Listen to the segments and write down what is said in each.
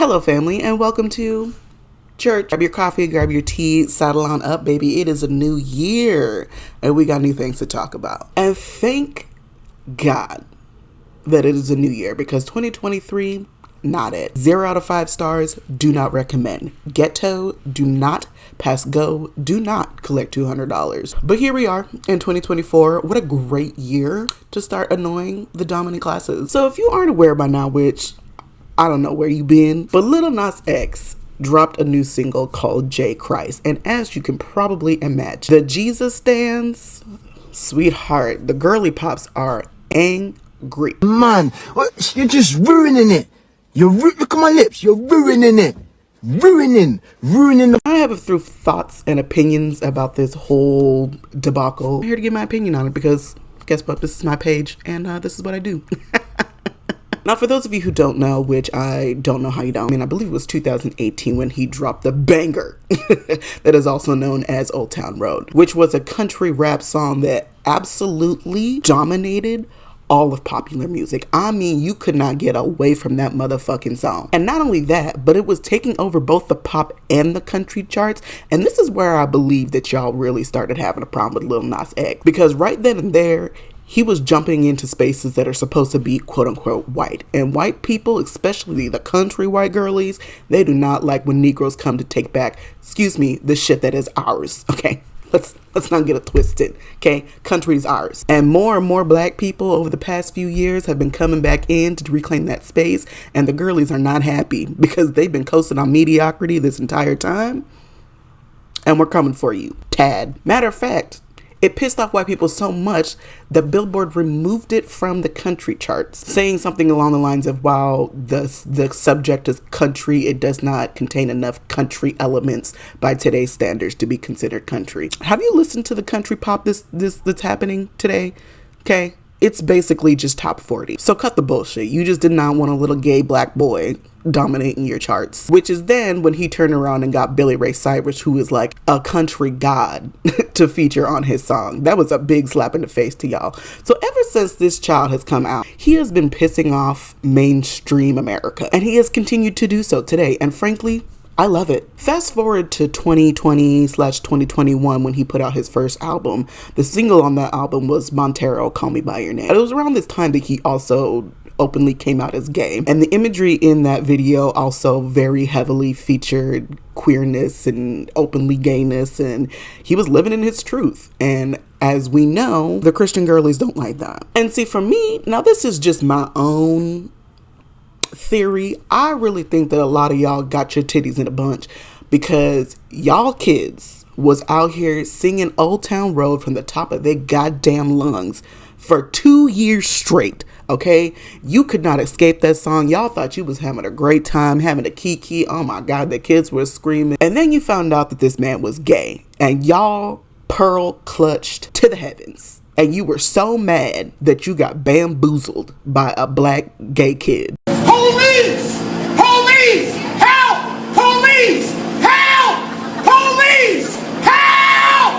Hello, family, and welcome to church. Grab your coffee, grab your tea, saddle on up, baby. It is a new year, and we got new things to talk about. And thank God that it is a new year, because 2023, not it. 0 out of 5 stars, do not recommend. Ghetto, do not. Pass go, do not collect $200. But here we are in 2024. What a great year to start annoying the dominant classes. So if you aren't aware by now, which I don't know where you been, but Lil Nas X dropped a new single called J Christ. And as you can probably imagine, the Jesus stands, sweetheart, the girly pops are angry. Man, you're just ruining it. Look at my lips. You're ruining it. Ruining the. I have a few thoughts and opinions about this whole debacle. I'm here to give my opinion on it because guess what? This is my page and this is what I do. Now, for those of you who don't know, which I don't know how you don't, I believe it was 2018 when he dropped the banger that is also known as Old Town Road, which was a country rap song that absolutely dominated all of popular music. I mean, you could not get away from that motherfucking song. And not only that, but it was taking over both the pop and the country charts. And this is where I believe that y'all really started having a problem with Lil Nas X, because right then and there, he was jumping into spaces that are supposed to be quote unquote white. And white people, especially the country white girlies, they do not like when Negroes come to take back, the shit that is ours. Okay, let's not get it twisted. Okay, country is ours. And more black people over the past few years have been coming back in to reclaim that space. And the girlies are not happy because they've been coasting on mediocrity this entire time. And we're coming for you, Tad. Matter of fact, it pissed off white people so much that Billboard removed it from the country charts, saying something along the lines of, while the subject is country, it does not contain enough country elements by today's standards to be considered country. Have you listened to the country pop that's happening today? Okay, it's basically just top 40. So cut the bullshit. You just did not want a little gay black boy dominating your charts, which is then when he turned around and got Billy Ray Cyrus, who is like a country god, to feature on his song. That was a big slap in the face to y'all. So ever since this child has come out, he has been pissing off mainstream America, and he has continued to do so today. And frankly, I love it. Fast forward to 2020/2021 when he put out his first album. The single on that album was Montero, Call Me By Your Name. It was around this time that he also openly came out as gay. And the imagery in that video also very heavily featured queerness and openly gayness, and he was living in his truth. And as we know, the Christian girlies don't like that. And see, for me, now this is just my own theory. I really think that a lot of y'all got your titties in a bunch because y'all kids was out here singing Old Town Road from the top of their goddamn lungs for 2 years straight. Okay, you could not escape that song. Y'all thought you was having a great time, having a kiki. Oh my God, the kids were screaming. And then you found out that this man was gay, and y'all pearl clutched to the heavens. And you were so mad that you got bamboozled by a black gay kid. Police! Police! Help! Police! Help! Police! Help!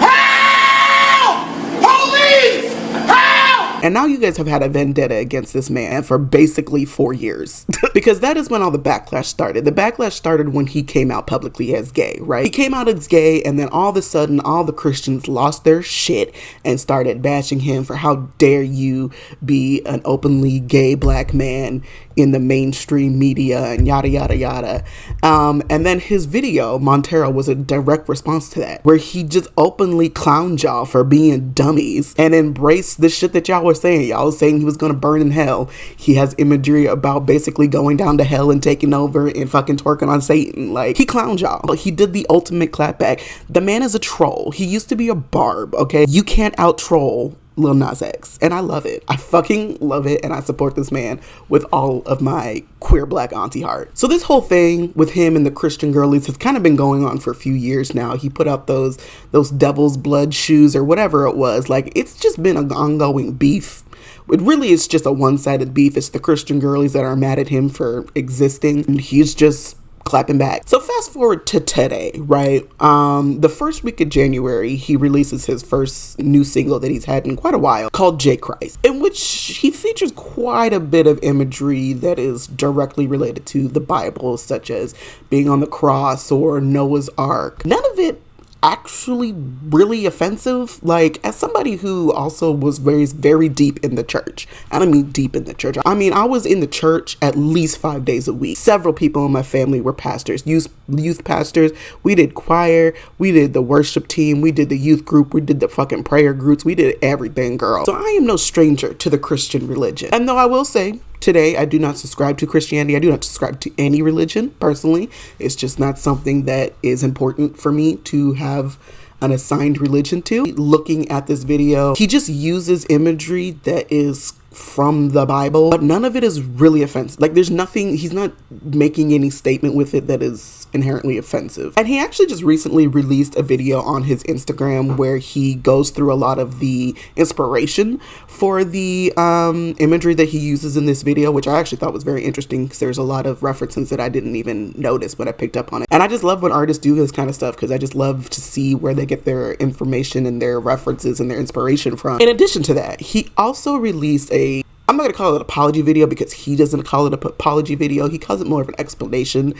Help! Police! Help! And now you guys have had a vendetta against this man for basically 4 years. Because that is when all the backlash started. The backlash started when he came out publicly as gay, right? He came out as gay, and then all of a sudden, all the Christians lost their shit and started bashing him for how dare you be an openly gay black man in the mainstream media and yada, yada, yada. And then his video, Montero, was a direct response to that, where he just openly clowned y'all for being dummies and embraced the shit that y'all were saying. Y'all was saying he was going to burn in hell. He has imagery about basically going down to hell and taking over and fucking twerking on Satan. Like, he clowned y'all, but he did the ultimate clapback. The man is a troll. He used to be a barb, okay? You can't out troll Lil Nas X, and I love it. I fucking love it, and I support this man with all of my queer black auntie heart. So this whole thing with him and the Christian girlies has kind of been going on for a few years now. He put out those devil's blood shoes or whatever it was. Like, it's just been an ongoing beef. It really is just a one-sided beef. It's the Christian girlies that are mad at him for existing, and he's just clapping back. So fast forward to today, right? The first week of January, he releases his first new single that he's had in quite a while called J Christ, in which he features quite a bit of imagery that is directly related to the Bible, such as being on the cross or Noah's Ark. None of it actually really offensive. Like, as somebody who also was very deep in the church, I don't mean deep in the church, I mean I was in the church at least 5 days a week. Several people in my family were pastors, youth pastors. We did choir, we did the worship team, we did the youth group, we did the fucking prayer groups, we did everything, girl. So I am no stranger to the Christian religion. And though I will say, today, I do not subscribe to Christianity. I do not subscribe to any religion, personally. It's just not something that is important for me to have an assigned religion to. Looking at this video, he just uses imagery that is from the Bible, but none of it is really offensive. Like, there's nothing, he's not making any statement with it that is inherently offensive. And he actually just recently released a video on his Instagram where he goes through a lot of the inspiration for the imagery that he uses in this video, which I actually thought was very interesting because there's a lot of references that I didn't even notice when I picked up on it. And I just love when artists do this kind of stuff because I just love to see where they get their information and their references and their inspiration from. In addition to that, he also released I'm not going to call it an apology video because he doesn't call it an apology video. He calls it more of an explanation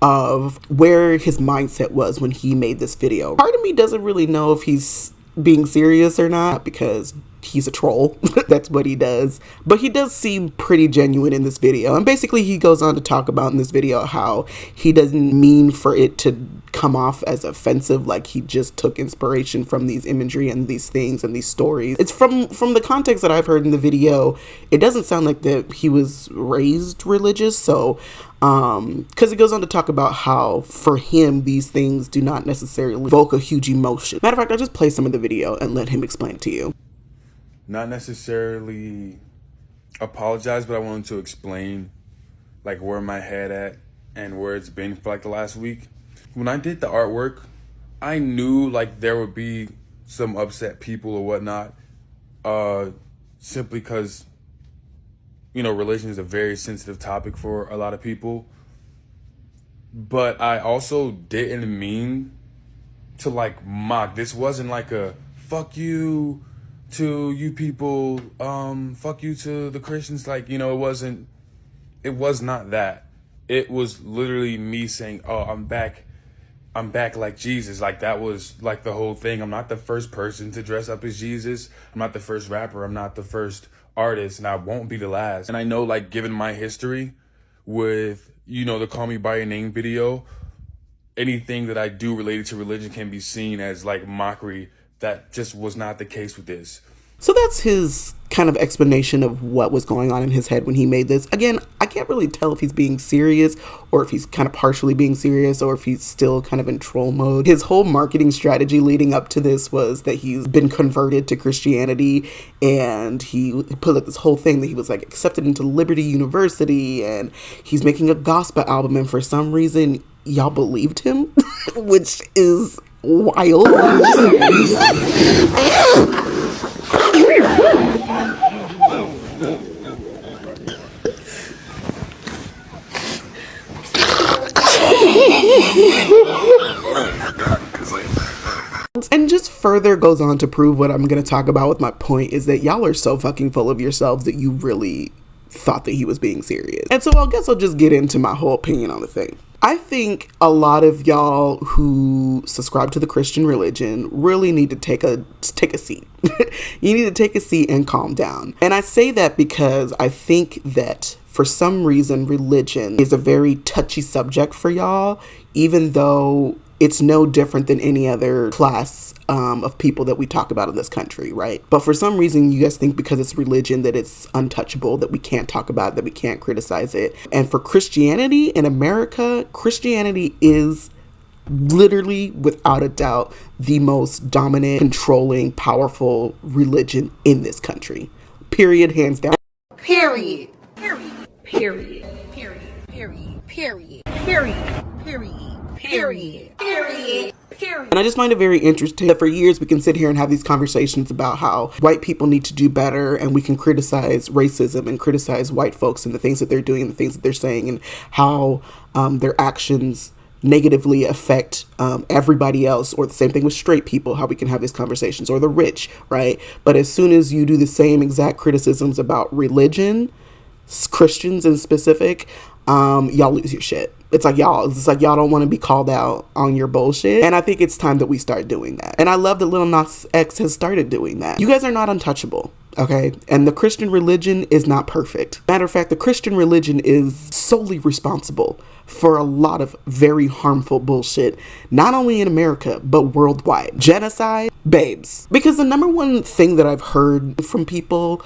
of where his mindset was when he made this video. Part of me doesn't really know if he's being serious or not because he's a troll. That's what he does. But he does seem pretty genuine in this video. And basically he goes on to talk about in this video how he doesn't mean for it to come off as offensive, like he just took inspiration from these imagery and these things and these stories. It's from the context that I've heard in the video, it doesn't sound like that he was raised religious. So because it goes on to talk about how for him these things do not necessarily evoke a huge emotion. Matter of fact, I'll just play some of the video and let him explain it to you. Not necessarily apologize, but I wanted to explain like where my head at and where it's been for like the last week. When I did the artwork, I knew like there would be some upset people or whatnot, simply because, you know, religion is a very sensitive topic for a lot of people. But I also didn't mean to like mock. This wasn't like a fuck you to you people, fuck you to the Christians. Like, you know, it was not that. It was literally me saying, oh, I'm back like Jesus. Like, that was like the whole thing. I'm not the first person to dress up as Jesus. I'm not the first rapper. I'm not the first artist, and I won't be the last. And I know, like, given my history with, you know, the Call Me By Your Name video, anything that I do related to religion can be seen as like mockery. That just was not the case with this. So that's his kind of explanation of what was going on in his head when he made this. Again, I can't really tell if he's being serious or if he's kind of partially being serious or if he's still kind of in troll mode. His whole marketing strategy leading up to this was that he's been converted to Christianity, and he put up this whole thing that he was like accepted into Liberty University and he's making a gospel album, and for some reason y'all believed him, which is wild. And just further goes on to prove what I'm going to talk about with my point is that y'all are so fucking full of yourselves that you really thought that he was being serious. And so I guess I'll just get into my whole opinion on the thing. I think a lot of y'all who subscribe to the Christian religion really need to take a seat. You need to take a seat and calm down. And I say that because I think that for some reason religion is a very touchy subject for y'all, even though it's no different than any other class of people that we talk about in this country, right? But for some reason, you guys think because it's religion that it's untouchable, that we can't talk about it, that we can't criticize it. And for Christianity in America, Christianity is literally, without a doubt, the most dominant, controlling, powerful religion in this country. Period, hands down. Period. Period. Period. Period. Period. Period. Period. Period. Period. Period. Period. And I just find it very interesting that for years we can sit here and have these conversations about how white people need to do better, and we can criticize racism and criticize white folks and the things that they're doing and the things that they're saying, and how their actions negatively affect everybody else, or the same thing with straight people, how we can have these conversations, or the rich, right? But as soon as you do the same exact criticisms about religion, Christians in specific, y'all lose your shit. It's like y'all don't want to be called out on your bullshit. And I think it's time that we start doing that. And I love that Lil Nas X has started doing that. You guys are not untouchable, okay? And the Christian religion is not perfect. Matter of fact, the Christian religion is solely responsible for a lot of very harmful bullshit, not only in America, but worldwide. Genocide, babes. Because the number one thing that I've heard from people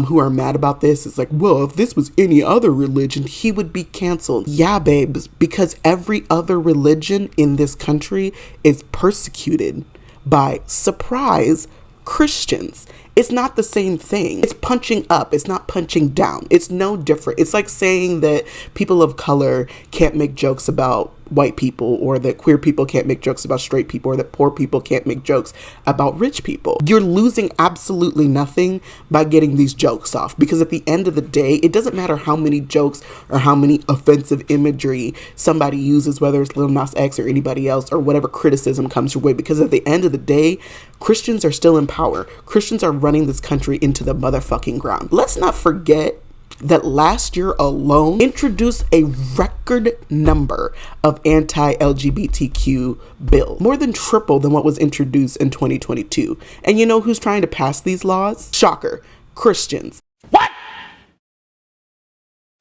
who are mad about this is like, well, if this was any other religion, he would be canceled. Yeah, babes, because every other religion in this country is persecuted by, surprise, Christians. It's not the same thing. It's punching up. It's not punching down. It's no different. It's like saying that people of color can't make jokes about white people, or that queer people can't make jokes about straight people, or that poor people can't make jokes about rich people. You're losing absolutely nothing by getting these jokes off, because at the end of the day, it doesn't matter how many jokes or how many offensive imagery somebody uses, whether it's Lil Nas X or anybody else, or whatever criticism comes your way, because at the end of the day, Christians are still in power. Christians are running this country into the motherfucking ground. Let's not forget that last year alone introduced a record number of anti-LGBTQ bills, more than triple than what was introduced in 2022. And you know who's trying to pass these laws? Shocker, Christians. What?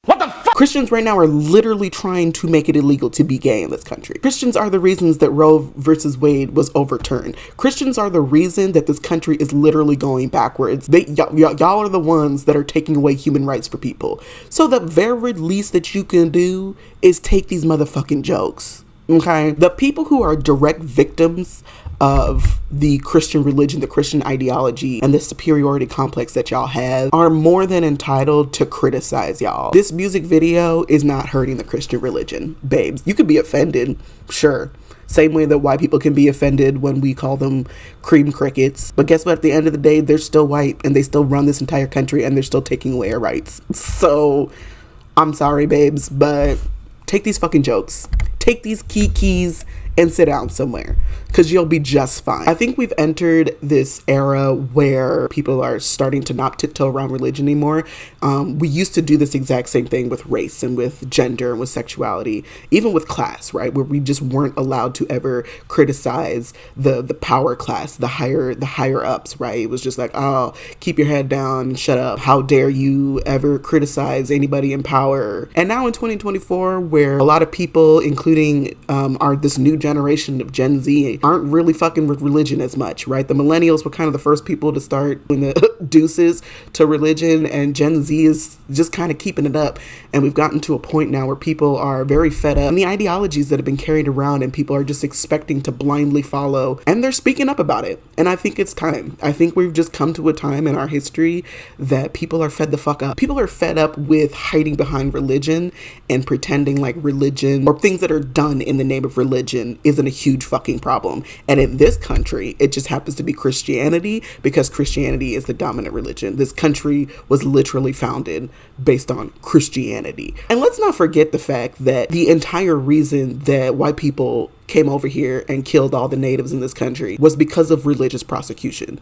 What the fuck? Christians right now are literally trying to make it illegal to be gay in this country. Christians are the reasons that Roe versus Wade was overturned. Christians are the reason that this country is literally going backwards. Y'all are the ones that are taking away human rights for people. So the very least that you can do is take these motherfucking jokes. Okay? The people who are direct victims of the Christian religion, the Christian ideology, and the superiority complex that y'all have are more than entitled to criticize y'all. This music video is not hurting the Christian religion, babes. You could be offended, sure. Same way that white people can be offended when we call them cream crickets. But guess what? At the end of the day, they're still white, and they still run this entire country, and they're still taking away our rights. So, I'm sorry, babes, but take these fucking jokes. Take these keys and sit down somewhere, because you'll be just fine. I think we've entered this era where people are starting to not tiptoe around religion anymore. We used to do this exact same thing with race and with gender and with sexuality, even with class, right? Where we just weren't allowed to ever criticize the power class, the higher ups, right? It was just like, oh, keep your head down and shut up. How dare you ever criticize anybody in power? And now in 2024, where a lot of people, including this new generation of Gen Z, aren't really fucking with religion as much, right? The millennials were kind of the first people to start doing the deuces to religion, and Gen Z is just kind of keeping it up. And we've gotten to a point now where people are very fed up, and the ideologies that have been carried around, and people are just expecting to blindly follow, and they're speaking up about it. And I think it's time. I think we've just come to a time in our history that people are fed the fuck up. People are fed up with hiding behind religion and pretending like religion, or things that are done in the name of religion, isn't a huge fucking problem. And in this country, it just happens to be Christianity, because Christianity is the dominant religion. This country was literally founded based on Christianity. And let's not forget the fact that the entire reason that white people came over here and killed all the natives in this country was because of religious prosecution,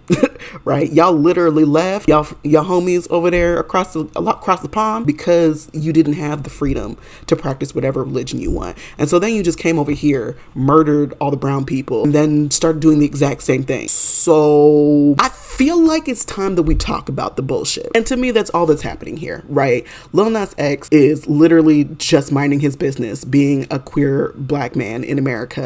right? Y'all literally left y'all homies over there across the pond because you didn't have the freedom to practice whatever religion you want. And so then you just came over here, murdered all the brown people, and then started doing the exact same thing. So I feel like it's time that we talk about the bullshit. And to me, that's all that's happening here, right? Lil Nas X is literally just minding his business, being a queer black man in America,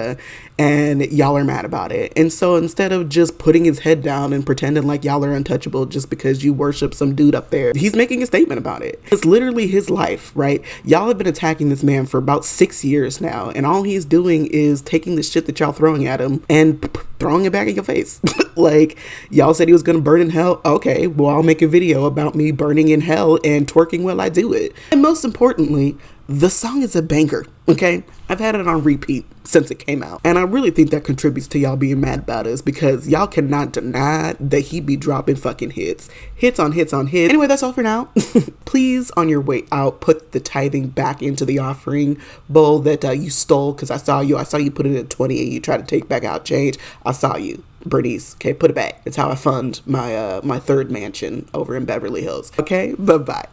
and y'all are mad about it. And so instead of just putting his head down and pretending like y'all are untouchable just because you worship some dude up there, he's making a statement about it. It's literally his life, right? Y'all have been attacking this man for about 6 years now, and all he's doing is taking the shit that y'all throwing at him and throwing it back in your face. Like, y'all said he was gonna burn in hell. Okay, well, I'll make a video about me burning in hell and twerking while I do it. And most importantly, The song is a banger, okay? I've had it on repeat since it came out. And I really think that contributes to y'all being mad about us, because y'all cannot deny that he be dropping fucking hits. Hits on hits on hits. Anyway, that's all for now. Please, on your way out, put the tithing back into the offering bowl that you stole, because I saw you put it at 20 and you tried to take back out change. I saw you. Bernice, okay, put it back. It's how I fund my my third mansion over in Beverly Hills. Okay, bye-bye.